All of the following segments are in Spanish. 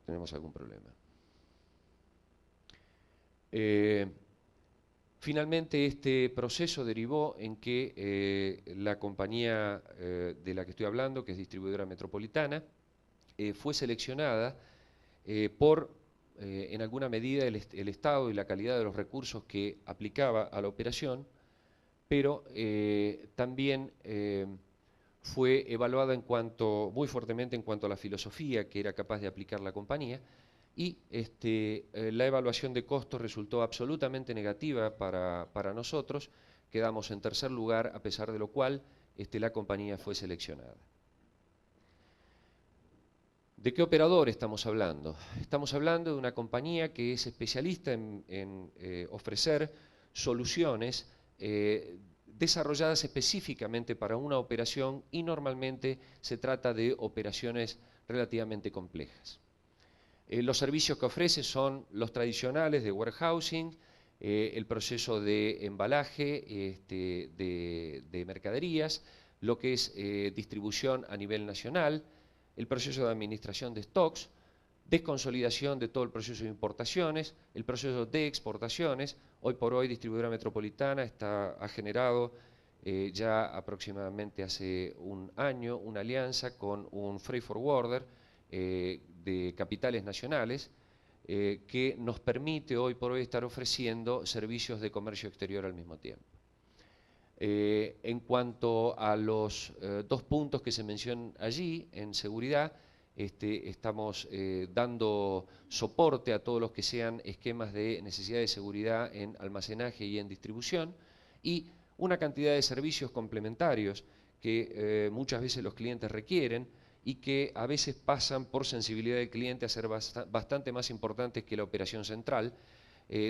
tenemos algún problema. Finalmente, este proceso derivó en que la compañía de la que estoy hablando, que es Distribuidora Metropolitana, fue seleccionada por, en alguna medida, el estado y la calidad de los recursos que aplicaba a la operación, pero también fue evaluada muy fuertemente en cuanto a la filosofía que era capaz de aplicar la compañía, y la evaluación de costos resultó absolutamente negativa para nosotros. Quedamos en tercer lugar, a pesar de lo cual la compañía fue seleccionada. ¿De qué operador estamos hablando? Estamos hablando de una compañía que es especialista en ofrecer soluciones desarrolladas específicamente para una operación, y normalmente se trata de operaciones relativamente complejas. Los servicios que ofrece son los tradicionales de warehousing, el proceso de embalaje de mercaderías, lo que es distribución a nivel nacional, el proceso de administración de stocks, desconsolidación de todo el proceso de importaciones, el proceso de exportaciones. Hoy por hoy Distribuidora Metropolitana ha generado ya aproximadamente hace un año una alianza con un freight forwarder de capitales nacionales que nos permite hoy por hoy estar ofreciendo servicios de comercio exterior al mismo tiempo. En cuanto a los dos puntos que se mencionan allí, en seguridad, estamos dando soporte a todos los que sean esquemas de necesidad de seguridad en almacenaje y en distribución, y una cantidad de servicios complementarios que muchas veces los clientes requieren y que a veces pasan por sensibilidad del cliente a ser bastante más importantes que la operación central,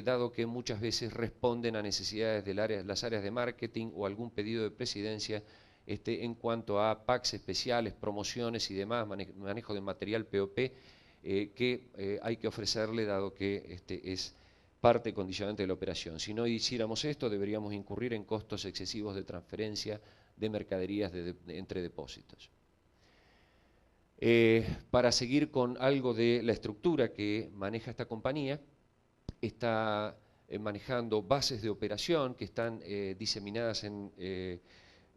dado que muchas veces responden a necesidades de las áreas de marketing o algún pedido de presidencia en cuanto a packs especiales, promociones y demás, manejo de material POP que hay que ofrecerle, dado que es parte condicionante de la operación. Si no hiciéramos esto, deberíamos incurrir en costos excesivos de transferencia de mercaderías entre depósitos. Para seguir con algo de la estructura que maneja esta compañía, está manejando bases de operación que están diseminadas en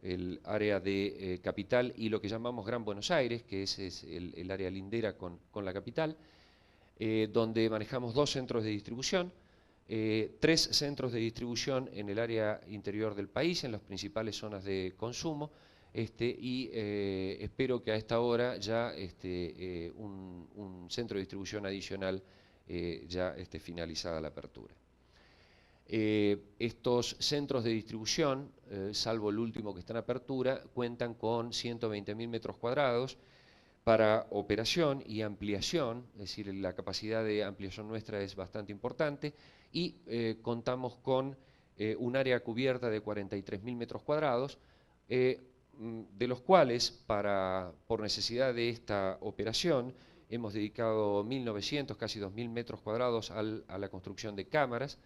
el área de capital y lo que llamamos Gran Buenos Aires, que es el área lindera con la capital, donde manejamos 2 centros de distribución, 3 centros de distribución en el área interior del país, en las principales zonas de consumo, y espero que a esta hora ya un centro de distribución adicional ya esté finalizada la apertura. Estos centros de distribución, salvo el último que está en apertura, cuentan con 120.000 metros cuadrados para operación y ampliación, es decir, la capacidad de ampliación nuestra es bastante importante, y contamos con un área cubierta de 43.000 metros cuadrados, de los cuales, por necesidad de esta operación, hemos dedicado 1.900, casi 2.000 metros cuadrados a la construcción de cámaras,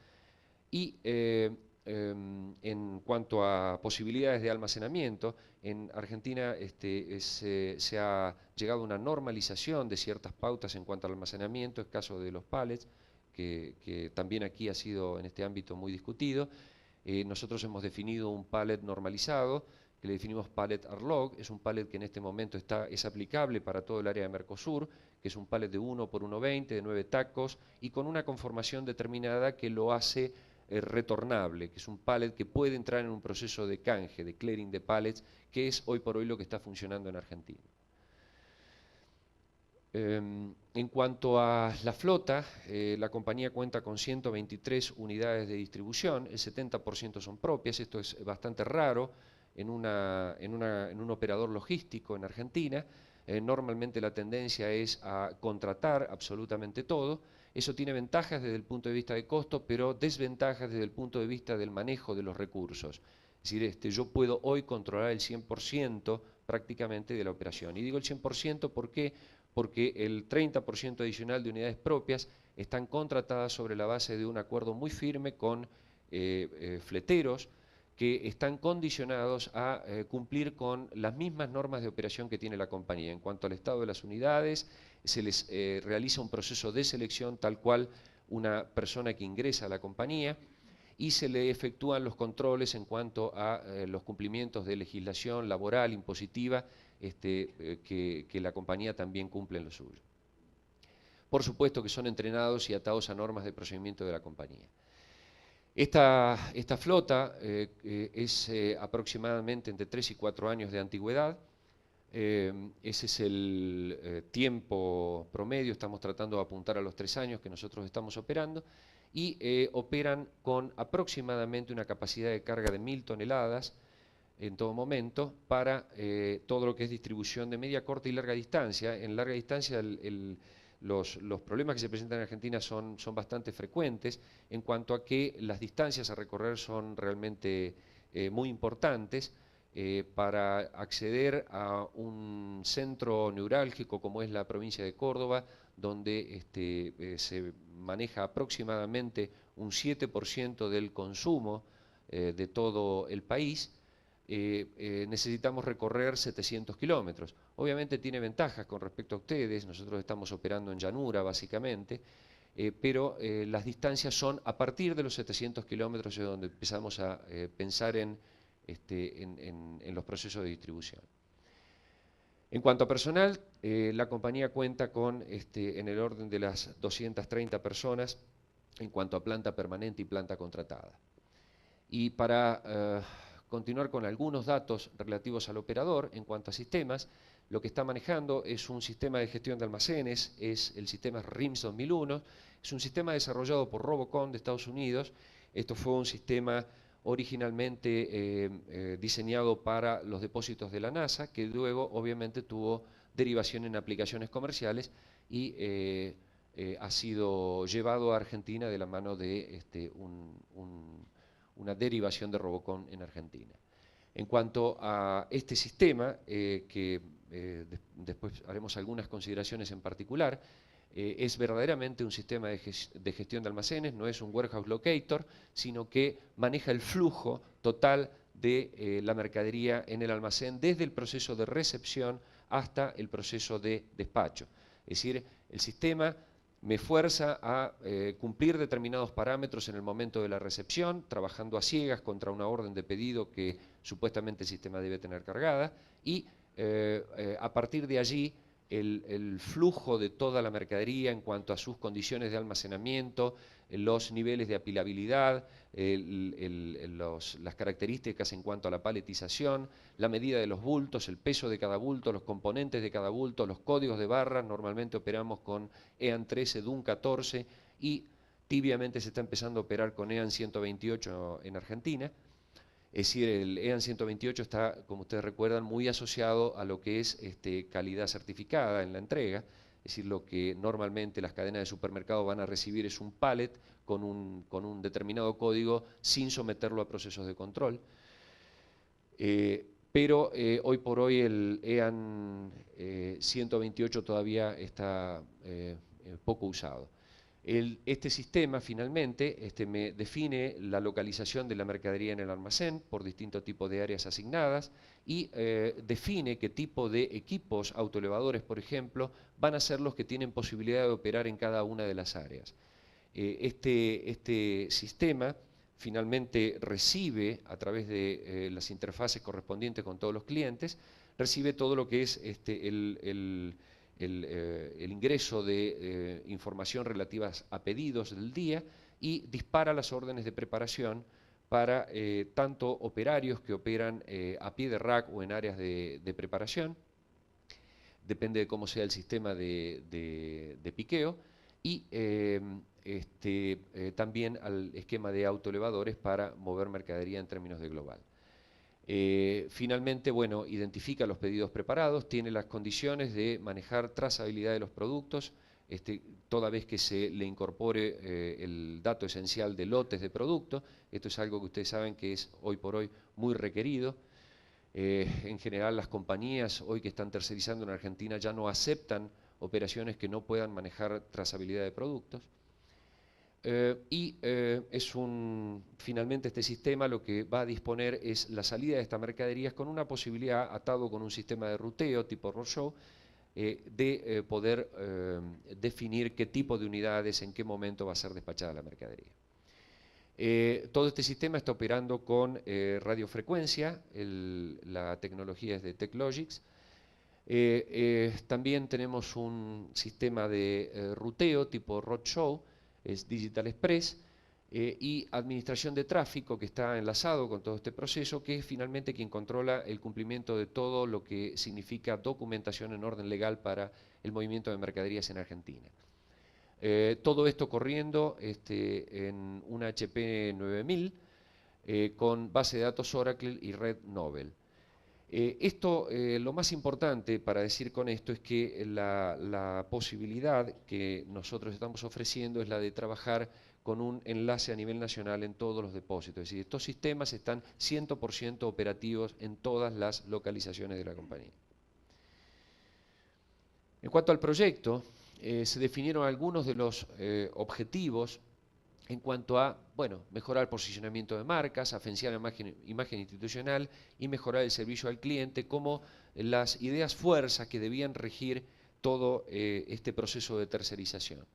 y en cuanto a posibilidades de almacenamiento, en Argentina se ha llegado a una normalización de ciertas pautas en cuanto al almacenamiento, el caso de los pallets, que también aquí ha sido en este ámbito muy discutido. Nosotros hemos definido un pallet normalizado, que le definimos pallet Arlog. Es un pallet que en este momento es aplicable para todo el área de Mercosur, que es un pallet de 1 por 1,20, de 9 tacos, y con una conformación determinada que lo hace retornable, que es un pallet que puede entrar en un proceso de canje, de clearing de pallets, que es hoy por hoy lo que está funcionando en Argentina. En cuanto a la flota, la compañía cuenta con 123 unidades de distribución, el 70% son propias. Esto es bastante raro en un operador logístico en Argentina. Normalmente la tendencia es a contratar absolutamente todo. Eso tiene ventajas desde el punto de vista de costo, pero desventajas desde el punto de vista del manejo de los recursos. Es decir, yo puedo hoy controlar el 100% prácticamente de la operación. Y digo el 100% porque el 30% adicional de unidades propias están contratadas sobre la base de un acuerdo muy firme con fleteros que están condicionados a cumplir con las mismas normas de operación que tiene la compañía en cuanto al estado de las unidades, es se les realiza un proceso de selección tal cual una persona que ingresa a la compañía y se le efectúan los controles en cuanto a los cumplimientos de legislación laboral, impositiva, que la compañía también cumple en lo suyo. Por supuesto que son entrenados y atados a normas de procedimiento de la compañía. Esta flota es aproximadamente entre 3 y 4 años de antigüedad. Ese es el tiempo promedio, estamos tratando de apuntar a los 3 años que nosotros estamos operando, y operan con aproximadamente una capacidad de carga de 1000 toneladas en todo momento para todo lo que es distribución de media, corta y larga distancia. En larga distancia los problemas que se presentan en Argentina son bastante frecuentes en cuanto a que las distancias a recorrer son realmente muy importantes. Para acceder a un centro neurálgico como es la provincia de Córdoba, donde se maneja aproximadamente un 7% del consumo de todo el país, necesitamos recorrer 700 kilómetros. Obviamente tiene ventajas con respecto a ustedes, nosotros estamos operando en llanura básicamente, pero las distancias son a partir de los 700 kilómetros, es donde empezamos a pensar en los procesos de distribución. En cuanto a personal, la compañía cuenta con en el orden de las 230 personas en cuanto a planta permanente y planta contratada. Y para continuar con algunos datos relativos al operador, en cuanto a sistemas, lo que está manejando es un sistema de gestión de almacenes, es el sistema RIMS 2001, es un sistema desarrollado por Robocon de Estados Unidos. Esto fue un sistema originalmente diseñado para los depósitos de la NASA, que luego obviamente tuvo derivación en aplicaciones comerciales y ha sido llevado a Argentina de la mano de una derivación de Robocon en Argentina. En cuanto a este sistema, después haremos algunas consideraciones en particular, es verdaderamente un sistema de gestión de almacenes, no es un warehouse locator, sino que maneja el flujo total de la mercadería en el almacén desde el proceso de recepción hasta el proceso de despacho. Es decir, el sistema me fuerza a cumplir determinados parámetros en el momento de la recepción, trabajando a ciegas contra una orden de pedido que supuestamente el sistema debe tener cargada, y a partir de allí el flujo de toda la mercadería en cuanto a sus condiciones de almacenamiento, los niveles de apilabilidad, las características en cuanto a la paletización, la medida de los bultos, el peso de cada bulto, los componentes de cada bulto, los códigos de barra. Normalmente operamos con EAN 13, DUN 14 y tibiamente se está empezando a operar con EAN 128 en Argentina. Es decir, el EAN 128 está, como ustedes recuerdan, muy asociado a lo que es calidad certificada en la entrega. Es decir, lo que normalmente las cadenas de supermercado van a recibir es un pallet con un determinado código sin someterlo a procesos de control. Pero hoy por hoy el EAN 128 todavía está poco usado. Este sistema finalmente me define la localización de la mercadería en el almacén por distintos tipos de áreas asignadas y define qué tipo de equipos autoelevadores, por ejemplo, van a ser los que tienen posibilidad de operar en cada una de las áreas. Este sistema finalmente recibe, a través de las interfaces correspondientes con todos los clientes, recibe todo lo que es el ingreso de información relativa a pedidos del día y dispara las órdenes de preparación para tanto operarios que operan a pie de rack o en áreas de preparación, depende de cómo sea el sistema de piqueo, y también al esquema de autoelevadores para mover mercadería en términos de global. Finalmente, bueno, identifica los pedidos preparados, tiene las condiciones de manejar trazabilidad de los productos, toda vez que se le incorpore el dato esencial de lotes de producto. Esto es algo que ustedes saben que es hoy por hoy muy requerido. En general, las compañías hoy que están tercerizando en Argentina ya no aceptan operaciones que no puedan manejar trazabilidad de productos. Finalmente este sistema lo que va a disponer es la salida de estas mercaderías con una posibilidad, atado con un sistema de ruteo tipo roadshow, de poder definir qué tipo de unidades, en qué momento va a ser despachada la mercadería. Todo este sistema está operando con radiofrecuencia, la tecnología es de TechLogix. También tenemos un sistema de ruteo tipo Roadshow, es Digital Express, y administración de tráfico que está enlazado con todo este proceso, que es finalmente quien controla el cumplimiento de todo lo que significa documentación en orden legal para el movimiento de mercaderías en Argentina. Todo esto corriendo en un HP 9000 con base de datos Oracle y red Novell. Lo más importante para decir con esto es que la posibilidad que nosotros estamos ofreciendo es la de trabajar con un enlace a nivel nacional en todos los depósitos. Es decir, estos sistemas están 100% operativos en todas las localizaciones de la compañía. En cuanto al proyecto, se definieron algunos de los objetivos en cuanto a, bueno, mejorar el posicionamiento de marcas, agenciar la imagen institucional y mejorar el servicio al cliente como las ideas fuerzas que debían regir todo este proceso de tercerización.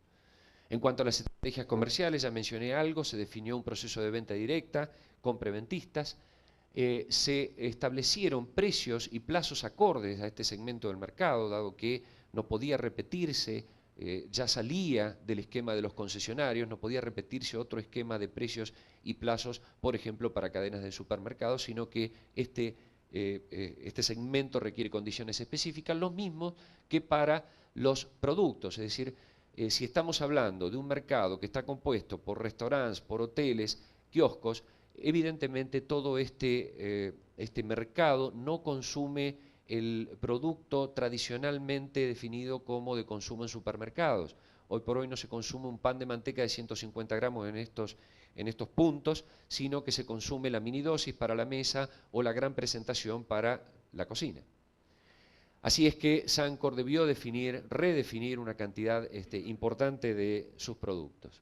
En cuanto a las estrategias comerciales, ya mencioné algo, se definió un proceso de venta directa con preventistas, se establecieron precios y plazos acordes a este segmento del mercado, dado que no podía repetirse, ya salía del esquema de los concesionarios, no podía repetirse otro esquema de precios y plazos, por ejemplo, para cadenas de supermercados, sino que este segmento requiere condiciones específicas, lo mismo que para los productos, es decir, si estamos hablando de un mercado que está compuesto por restaurantes, por hoteles, kioscos, evidentemente todo este mercado no consume el producto tradicionalmente definido como de consumo en supermercados. Hoy por hoy no se consume un pan de manteca de 150 gramos en estos puntos, sino que se consume la minidosis para la mesa o la gran presentación para la cocina. Así es que Sancor debió redefinir una cantidad importante de sus productos.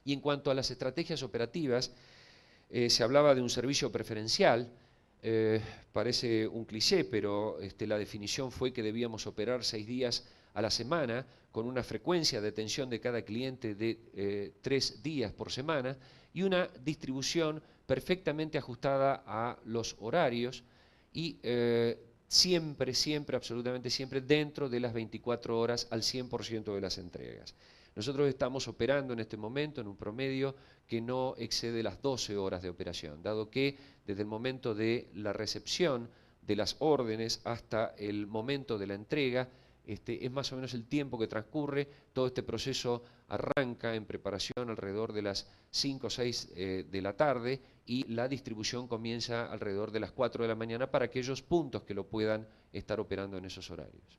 Y en cuanto a las estrategias operativas, se hablaba de un servicio preferencial, parece un cliché, pero la definición fue que debíamos operar 6 días a la semana con una frecuencia de atención de cada cliente de 3 días por semana y una distribución perfectamente ajustada a los horarios y siempre, absolutamente siempre, dentro de las 24 horas al 100% de las entregas. Nosotros estamos operando en este momento en un promedio que no excede las 12 horas de operación, dado que desde el momento de la recepción de las órdenes hasta el momento de la entrega, es más o menos el tiempo que transcurre. Todo este proceso arranca en preparación alrededor de las 5 o 6 de la tarde y la distribución comienza alrededor de las 4 de la mañana para aquellos puntos que lo puedan estar operando en esos horarios.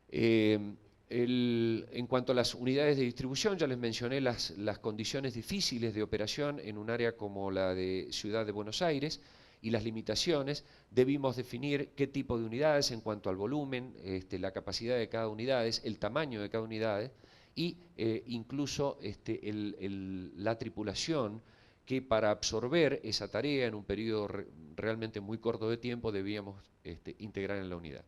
En cuanto a las unidades de distribución, ya les mencioné las condiciones difíciles de operación en un área como la de Ciudad de Buenos Aires y las limitaciones. Debimos definir qué tipo de unidades en cuanto al volumen, la capacidad de cada unidad, el tamaño de cada unidad y incluso la tripulación que para absorber esa tarea en un periodo realmente muy corto de tiempo debíamos integrar en la unidad.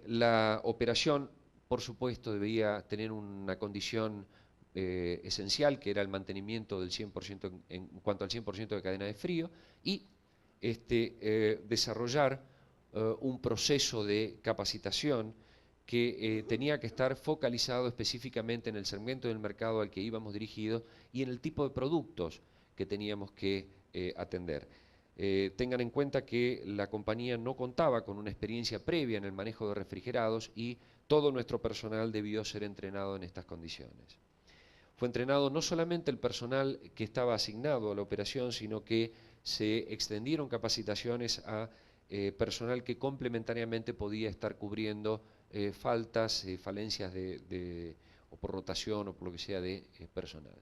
La operación, por supuesto, debía tener una condición esencial, que era el mantenimiento del 100% en cuanto al 100% de cadena de frío, y desarrollar un proceso de capacitación que tenía que estar focalizado específicamente en el segmento del mercado al que íbamos dirigidos y en el tipo de productos que teníamos que atender. Tengan en cuenta que la compañía no contaba con una experiencia previa en el manejo de refrigerados y todo nuestro personal debió ser entrenado en estas condiciones. Fue entrenado no solamente el personal que estaba asignado a la operación, sino que se extendieron capacitaciones a personal que complementariamente podía estar cubriendo faltas, falencias o por rotación o por lo que sea de personal.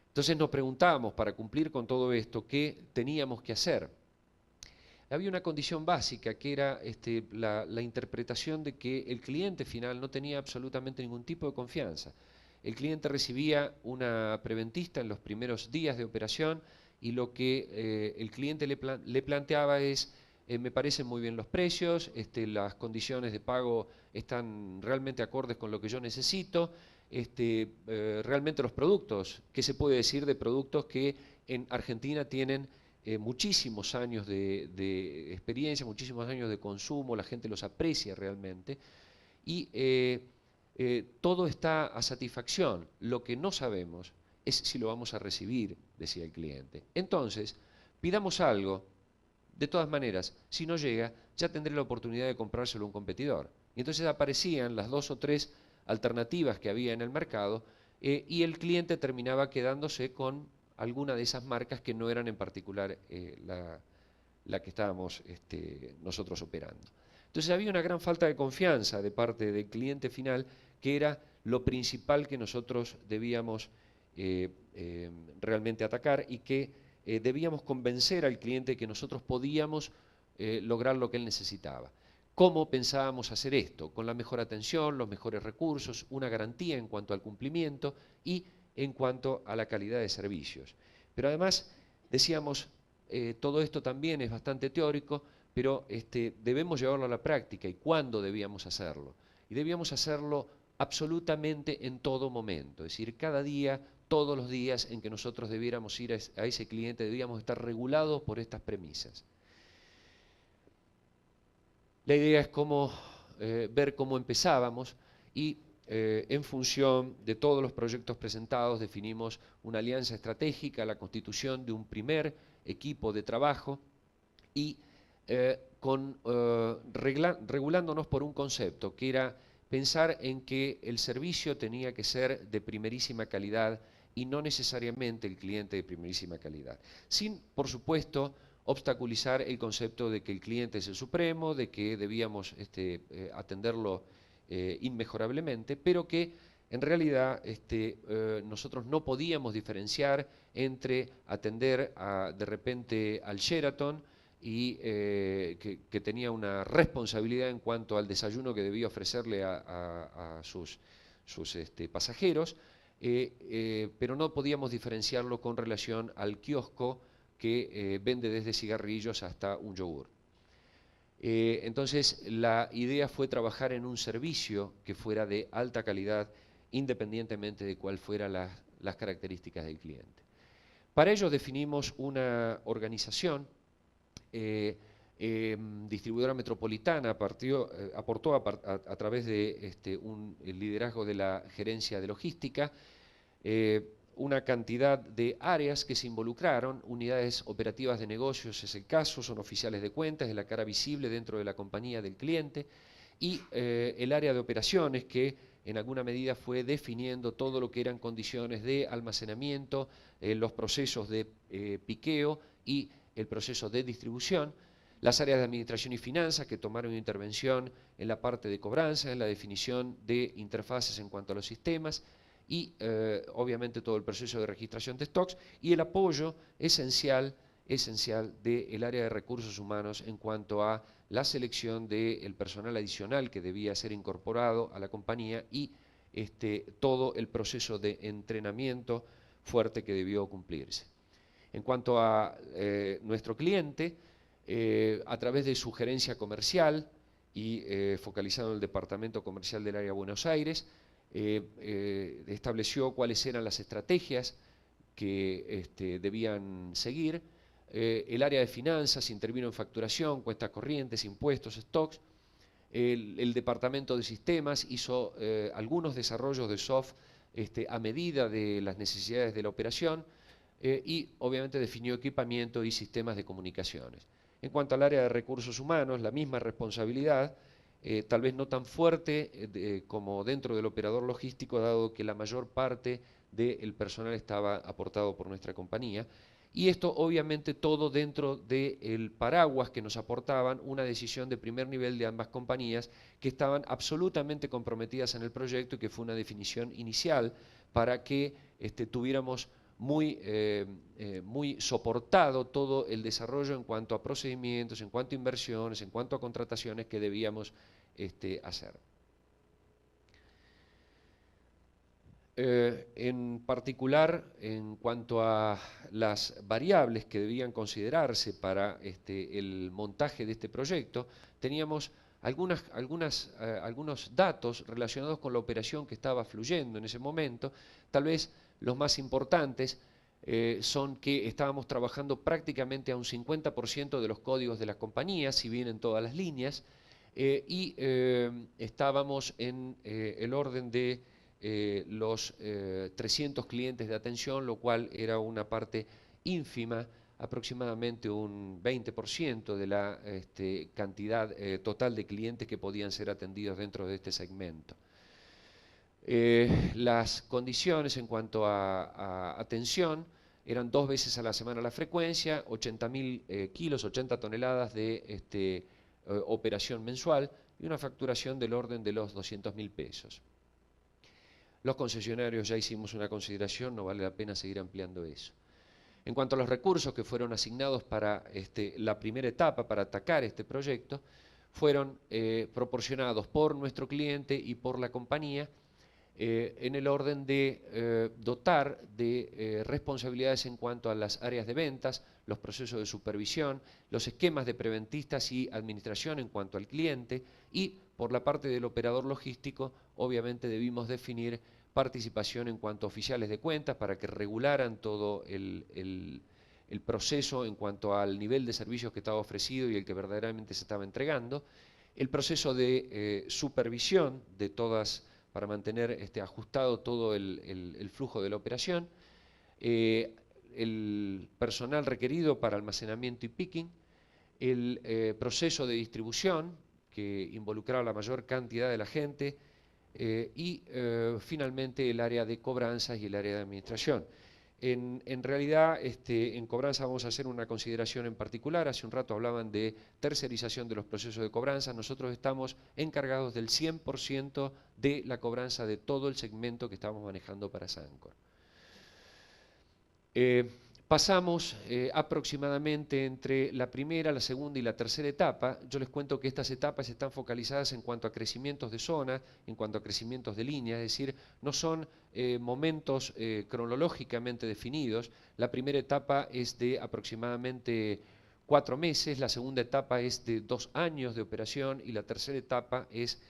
Entonces nos preguntábamos, para cumplir con todo esto, ¿qué teníamos que hacer? Había una condición básica que era la interpretación de que el cliente final no tenía absolutamente ningún tipo de confianza. El cliente recibía una preventista en los primeros días de operación y lo que el cliente le planteaba es me parecen muy bien los precios, las condiciones de pago están realmente acordes con lo que yo necesito, realmente los productos, ¿qué se puede decir de productos que en Argentina tienen muchísimos años de experiencia, muchísimos años de consumo, la gente los aprecia realmente y todo está a satisfacción. Lo que no sabemos es si lo vamos a recibir, decía el cliente. Entonces, pidamos algo, de todas maneras, si no llega, ya tendré la oportunidad de comprárselo a un competidor. Y entonces aparecían las 2 o 3 alternativas que había en el mercado y el cliente terminaba quedándose con alguna de esas marcas que no eran en particular la que estábamos nosotros operando. Entonces había una gran falta de confianza de parte del cliente final, que era lo principal que nosotros debíamos realmente atacar y que debíamos convencer al cliente que nosotros podíamos lograr lo que él necesitaba. ¿Cómo pensábamos hacer esto? Con la mejor atención, los mejores recursos, una garantía en cuanto al cumplimiento y en cuanto a la calidad de servicios. Pero además decíamos, todo esto también es bastante teórico, pero debemos llevarlo a la práctica. ¿Y cuándo debíamos hacerlo? Y debíamos hacerlo absolutamente en todo momento, es decir, cada día, todos los días en que nosotros debiéramos ir a ese cliente, debíamos estar regulados por estas premisas. La idea es ver cómo empezábamos y en función de todos los proyectos presentados definimos una alianza estratégica, la constitución de un primer equipo de trabajo y regulándonos por un concepto que era pensar en que el servicio tenía que ser de primerísima calidad y no necesariamente el cliente de primerísima calidad, sin, por supuesto, obstaculizar el concepto de que el cliente es el supremo, de que debíamos atenderlo inmejorablemente, pero que en realidad nosotros no podíamos diferenciar entre atender de repente al Sheraton y que tenía una responsabilidad en cuanto al desayuno que debía ofrecerle a sus pasajeros, pero no podíamos diferenciarlo con relación al kiosco que vende desde cigarrillos hasta un yogur. Entonces la idea fue trabajar en un servicio que fuera de alta calidad independientemente de cuál fueran las características del cliente. Para ello definimos una organización distribuidora metropolitana, aportó a través de el liderazgo de la gerencia de logística una cantidad de áreas que se involucraron, unidades operativas de negocios es el caso, son oficiales de cuentas, es la cara visible dentro de la compañía del cliente, y el área de operaciones que en alguna medida fue definiendo todo lo que eran condiciones de almacenamiento, los procesos de piqueo y el proceso de distribución, las áreas de administración y finanzas que tomaron intervención en la parte de cobranza, en la definición de interfaces en cuanto a los sistemas, y obviamente todo el proceso de registración de stocks y el apoyo esencial del área de recursos humanos en cuanto a la selección del personal adicional que debía ser incorporado a la compañía y todo el proceso de entrenamiento fuerte que debió cumplirse. En cuanto a nuestro cliente, a través de su gerencia comercial y focalizado en el departamento comercial del área de Buenos Aires, estableció cuáles eran las estrategias que debían seguir. El área de finanzas intervino en facturación, cuentas corrientes, impuestos, stocks. El departamento de sistemas hizo algunos desarrollos de software a medida de las necesidades de la operación y obviamente definió equipamiento y sistemas de comunicaciones. En cuanto al área de recursos humanos, la misma responsabilidad, tal vez no tan fuerte como dentro del operador logístico, dado que la mayor parte del personal estaba aportado por nuestra compañía. Y esto obviamente todo dentro del paraguas que nos aportaban una decisión de primer nivel de ambas compañías que estaban absolutamente comprometidas en el proyecto y que fue una definición inicial para que tuviéramos muy soportado todo el desarrollo en cuanto a procedimientos, en cuanto a inversiones, en cuanto a contrataciones que debíamos hacer. En particular, en cuanto a las variables que debían considerarse para el montaje de este proyecto, teníamos algunos datos relacionados con la operación que estaba fluyendo en ese momento. Tal vez los más importantes son que estábamos trabajando prácticamente a un 50% de los códigos de las compañías, si bien en todas las líneas, y estábamos en el orden de los 300 clientes de atención, lo cual era una parte ínfima, aproximadamente un 20% de la cantidad total de clientes que podían ser atendidos dentro de este segmento. Las condiciones en cuanto a atención eran 2 veces a la semana la frecuencia, 80.000 kilos, 80 toneladas de operación mensual y una facturación del orden de los 200.000 pesos. Los concesionarios ya hicimos una consideración, no vale la pena seguir ampliando eso. En cuanto a los recursos que fueron asignados para la primera etapa, para atacar este proyecto, fueron proporcionados por nuestro cliente y por la compañía en el orden de dotar de responsabilidades en cuanto a las áreas de ventas, los procesos de supervisión, los esquemas de preventistas y administración en cuanto al cliente, y por la parte del operador logístico, obviamente debimos definir participación en cuanto a oficiales de cuentas para que regularan todo el proceso en cuanto al nivel de servicios que estaba ofrecido y el que verdaderamente se estaba entregando, el proceso de supervisión de todas, para mantener ajustado todo el flujo de la operación, el personal requerido para almacenamiento y picking, el proceso de distribución que involucraba la mayor cantidad de la gente y finalmente el área de cobranzas y el área de administración. En realidad, en cobranza vamos a hacer una consideración en particular. Hace un rato hablaban de tercerización de los procesos de cobranza. Nosotros estamos encargados del 100% de la cobranza de todo el segmento que estamos manejando para Sancor. Pasamos aproximadamente entre la primera, la segunda y la tercera etapa. Yo les cuento que estas etapas están focalizadas en cuanto a crecimientos de zona, en cuanto a crecimientos de línea, es decir, no son momentos cronológicamente definidos. La primera etapa es de aproximadamente 4 meses, la segunda etapa es de 2 años de operación y la tercera etapa es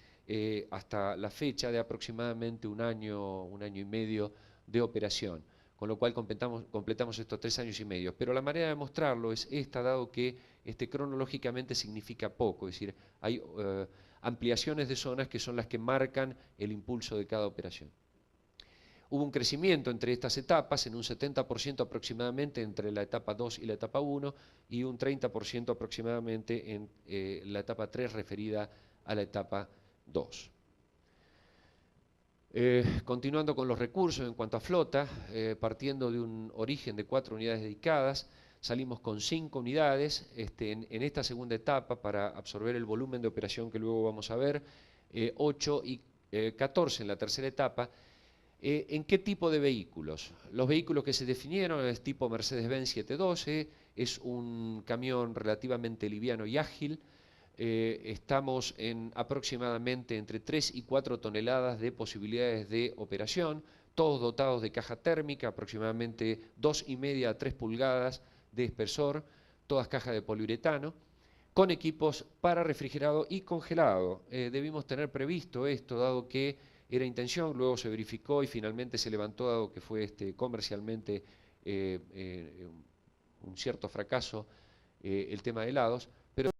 hasta la fecha de aproximadamente un año y medio de operación, con lo cual completamos estos 3 años y medio. Pero la manera de mostrarlo es esta, dado que cronológicamente significa poco, es decir, hay ampliaciones de zonas que son las que marcan el impulso de cada operación. Hubo un crecimiento entre estas etapas en un 70% aproximadamente entre la etapa 2 y la etapa 1 y un 30% aproximadamente en la etapa 3 referida a la etapa 2. Continuando con los recursos en cuanto a flota, partiendo de un origen de 4 unidades dedicadas, salimos con 5 unidades en esta segunda etapa para absorber el volumen de operación que luego vamos a ver, 8 y 14 en la tercera etapa. ¿En qué tipo de vehículos? Los vehículos que se definieron es tipo Mercedes-Benz 712, es un camión relativamente liviano y ágil. Estamos en aproximadamente entre 3 y 4 toneladas de posibilidades de operación, todos dotados de caja térmica, aproximadamente 2,5 a 3 pulgadas de espesor, todas cajas de poliuretano, con equipos para refrigerado y congelado. Debimos tener previsto esto, dado que era intención, luego se verificó y finalmente se levantó, dado que fue comercialmente un cierto fracaso el tema de helados, pero